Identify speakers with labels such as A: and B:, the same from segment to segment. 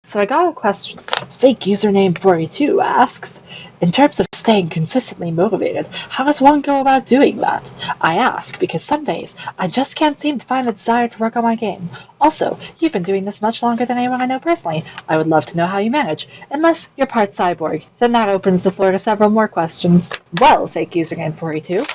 A: So I got a question. Fake username 42 asks, in terms of staying consistently motivated, how does one go about doing that? I ask because some days I just can't seem to find the desire to work on my game. Also, you've been doing this much longer than anyone I know personally. I would love to know how you manage. Unless you're part cyborg, then that opens the floor to several more questions. Well, fake username 42,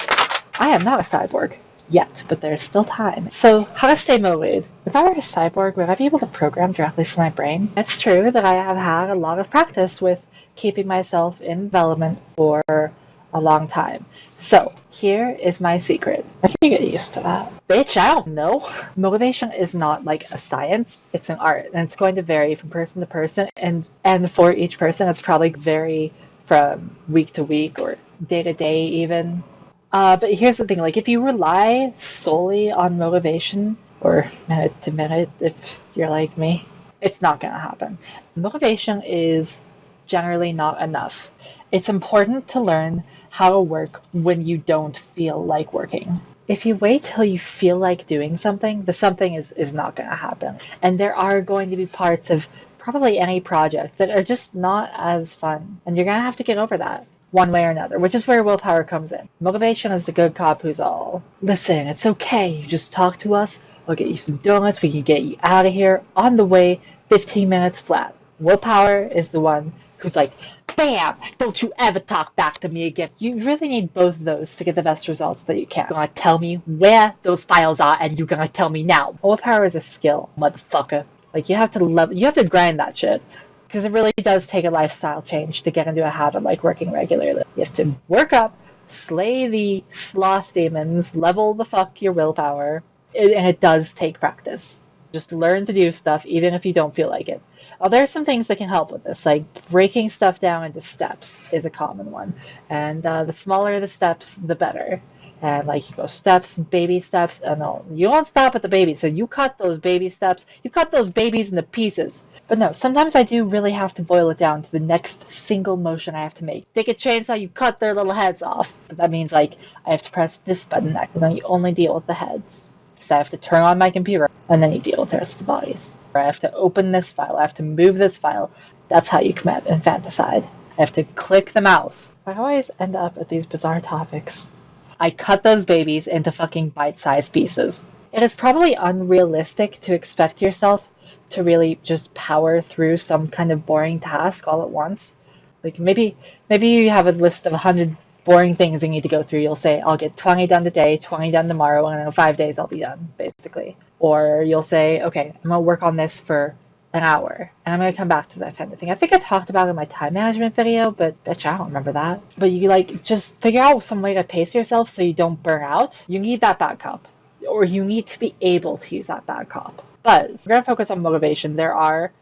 A: I am not a cyborg. Yet, but there's still time. So, how to stay motivated? If I were a cyborg, would I be able to program directly from my brain? It's true that I have had a lot of practice with keeping myself in development for a long time. So, here is my secret. I can get used to that. Bitch, I don't know. Motivation is not like a science, it's an art, and it's going to vary from person to person, and for each person, it's probably vary from week to week or day to day even. But here's the thing, like if you rely solely on motivation or minute to minute, if you're like me, it's not gonna happen. Motivation is generally not enough. It's important to learn how to work when you don't feel like working. If you wait till you feel like doing something, the something is not gonna happen. And there are going to be parts of probably any project that are just not as fun. And you're gonna have to get over that one way or another, which is where willpower comes in. Motivation is the good cop who's all, listen, it's okay, you just talk to us, we'll get you some donuts, we can get you out of here on the way, 15 minutes flat. Willpower is the one who's like, bam, don't you ever talk back to me again. You really need both of those to get the best results that you can. You're gonna tell me where those files are and you're gonna tell me now. Willpower is a skill, motherfucker. Like you have to grind that shit. Because it really does take a lifestyle change to get into a habit like working regularly. You have to work up, slay the sloth demons, level the fuck your willpower, and it does take practice. Just learn to do stuff even if you don't feel like it. There are some things that can help with this, like breaking stuff down into steps is a common one. And the smaller the steps, the better. And like you go steps, baby steps, and no, you don't stop at the babies. So you cut those baby steps, you cut those babies into pieces. But no, sometimes I do really have to boil it down to the next single motion I have to make. Take a chainsaw, you cut their little heads off. But that means like I have to press this button next, and then you only deal with the heads. So I have to turn on my computer, and then you deal with the rest of the bodies. Or I have to open this file, I have to move this file. That's how you commit infanticide. I have to click the mouse. I always end up at these bizarre topics. I cut those babies into fucking bite-sized pieces. It is probably unrealistic to expect yourself to really just power through some kind of boring task all at once. Like maybe you have a list of 100 boring things you need to go through. You'll say, I'll get 20 done today, 20 done tomorrow, and in 5 days I'll be done, basically. Or you'll say, okay, I'm going to work on this for an hour, and I'm going to come back to that kind of thing. I think I talked about it in my time management video, but bitch, I don't remember that. But you like just figure out some way to pace yourself so you don't burn out. You need that bad cop, or you need to be able to use that bad cop. But if we're going to focus on motivation, there are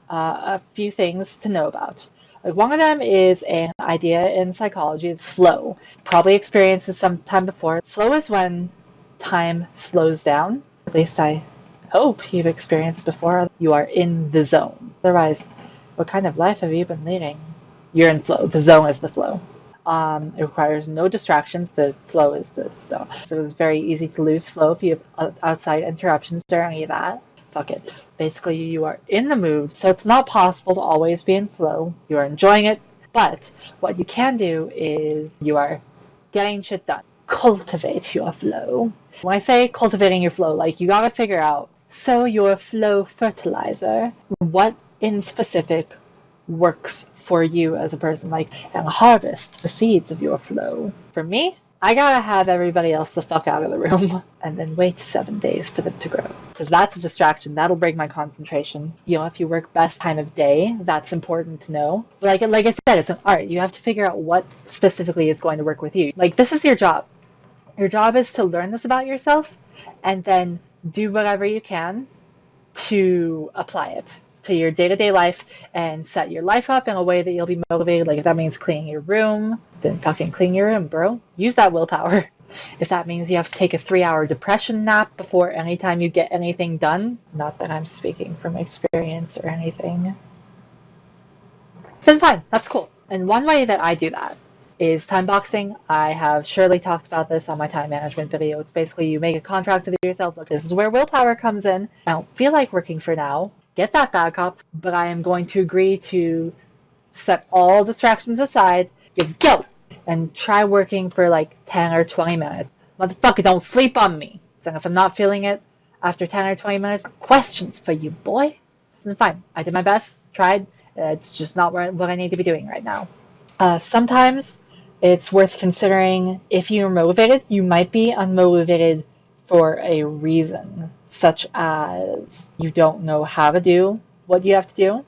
A: a few things to know about. Like one of them is an idea in psychology, it's flow. Probably experienced this sometime before. Flow is when time slows down. At least I hope you've experienced before. You are in the zone. Otherwise, what kind of life have you been leading? You're in flow. The zone is the flow. It requires no distractions. The flow is the zone. So it's very easy to lose flow if you have outside interruptions or any of that. Fuck it. Basically, you are in the mood, so it's not possible to always be in flow. You are enjoying it, but what you can do is you are getting shit done. Cultivate your flow. When I say cultivating your flow, like you gotta figure out, so your flow fertilizer, what in specific works for you as a person, like, and harvest the seeds of your flow. For me, I gotta have everybody else the fuck out of the room and then wait 7 days for them to grow. Because that's a distraction. That'll break my concentration. You know, if you work best time of day, that's important to know. Like I said, it's an art. You have to figure out what specifically is going to work with you. Like, this is your job. Your job is to learn this about yourself and then do whatever you can to apply it to your day-to-day life and set your life up in a way that you'll be motivated. Like if that means cleaning your room, then fucking clean your room, bro. Use that willpower. If that means you have to take a 3-hour depression nap before any time you get anything done, not that I'm speaking from experience or anything, then fine, that's cool. And one way that I do that is time boxing. I have surely talked about this on my time management video. It's basically you make a contract with yourself. Look, this is where willpower comes in. I don't feel like working for now. get that bad cop, but I am going to agree to set all distractions aside, you go, and try working for like 10 or 20 minutes. Motherfucker, don't sleep on me. And if I'm not feeling it after 10 or 20 minutes, questions for you, boy. And fine, I did my best, tried. It's just not what I need to be doing right now. Sometimes it's worth considering if you're motivated, you might be unmotivated for a reason, such as you don't know how to do what you have to do,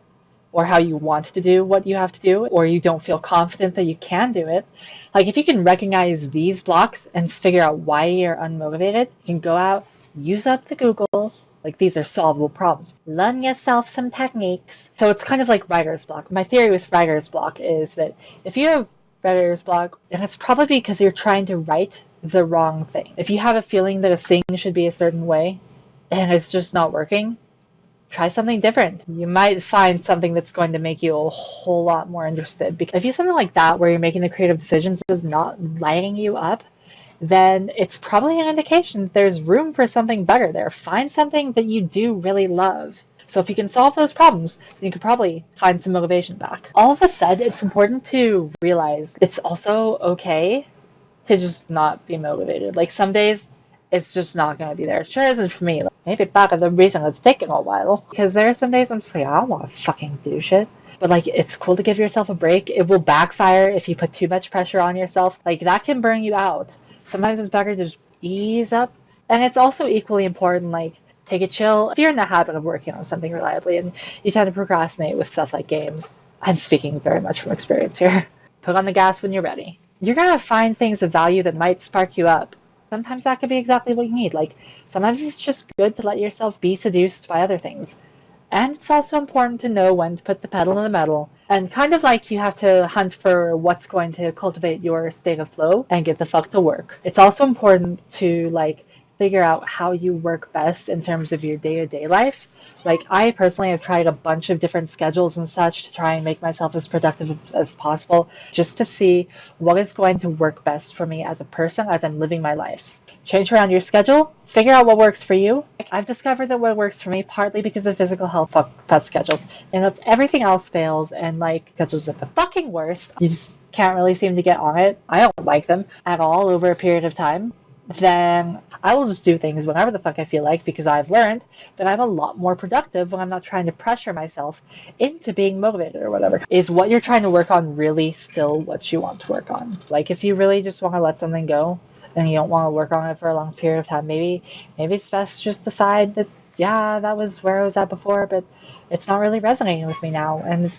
A: or how you want to do what you have to do, or you don't feel confident that you can do it. Like if you can recognize these blocks and figure out why you're unmotivated, you can go out, use up the Googles. Like these are solvable problems. Learn yourself some techniques. So it's kind of like writer's block. My theory with writer's block is that if you have writer's block, then it's probably because you're trying to write the wrong thing. If you have a feeling that a thing should be a certain way and it's just not working, try something different. You might find something that's going to make you a whole lot more interested. Because if you do something like that where you're making the creative decisions is not lighting you up, then it's probably an indication that there's room for something better there. Find something that you do really love. So if you can solve those problems, then you could probably find some motivation back. All of a sudden, it's important to realize it's also okay to just not be motivated. Like some days, it's just not going to be there. It sure isn't for me. Like, maybe part of the reason it's taking a while. Because there are some days I'm just like, I don't want to fucking do shit. But like, it's cool to give yourself a break. It will backfire if you put too much pressure on yourself. Like, that can burn you out. Sometimes it's better to just ease up. And it's also equally important, like, take a chill. If you're in the habit of working on something reliably and you tend to procrastinate with stuff like games, I'm speaking very much from experience here. Put on the gas when you're ready. You're going to find things of value that might spark you up. Sometimes that could be exactly what you need. Like, sometimes it's just good to let yourself be seduced by other things. And it's also important to know when to put the pedal to the metal. And kind of like you have to hunt for what's going to cultivate your state of flow and get the fuck to work. It's also important to, like, figure out how you work best in terms of your day-to-day life. Like, I personally have tried a bunch of different schedules and such to try and make myself as productive as possible, just to see what is going to work best for me as a person as I'm living my life. Change around your schedule, figure out what works for you. I've discovered that what works for me partly because of physical health pet schedules. And if everything else fails and like schedules are the fucking worst, you just can't really seem to get on it, I don't like them at all over a period of time, then I will just do things whenever the fuck I feel like, because I've learned that I'm a lot more productive when I'm not trying to pressure myself into being motivated or whatever. Is what you're trying to work on really still what you want to work on? Like, if you really just want to let something go and you don't want to work on it for a long period of time, maybe it's best just decide that, yeah, that was where I was at before, but it's not really resonating with me now, and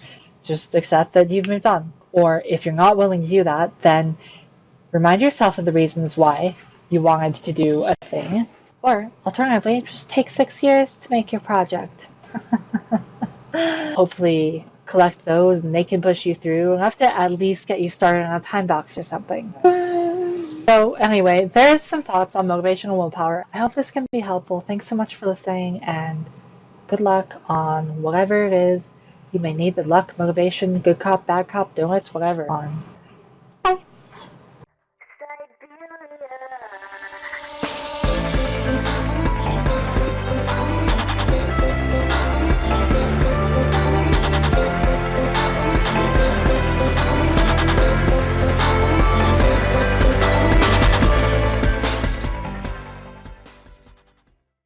A: just accept that you've moved on. Or if you're not willing to do that, then remind yourself of the reasons why you wanted to do a thing. Or alternatively, just take 6 years to make your project. Hopefully collect those and they can push you through enough to at least get you started on a time box or something. So anyway, there's some thoughts on motivation and willpower. I hope this can be helpful. Thanks so much for listening, and good luck on whatever it is you may need the luck, motivation, good cop, bad cop, donuts, whatever on.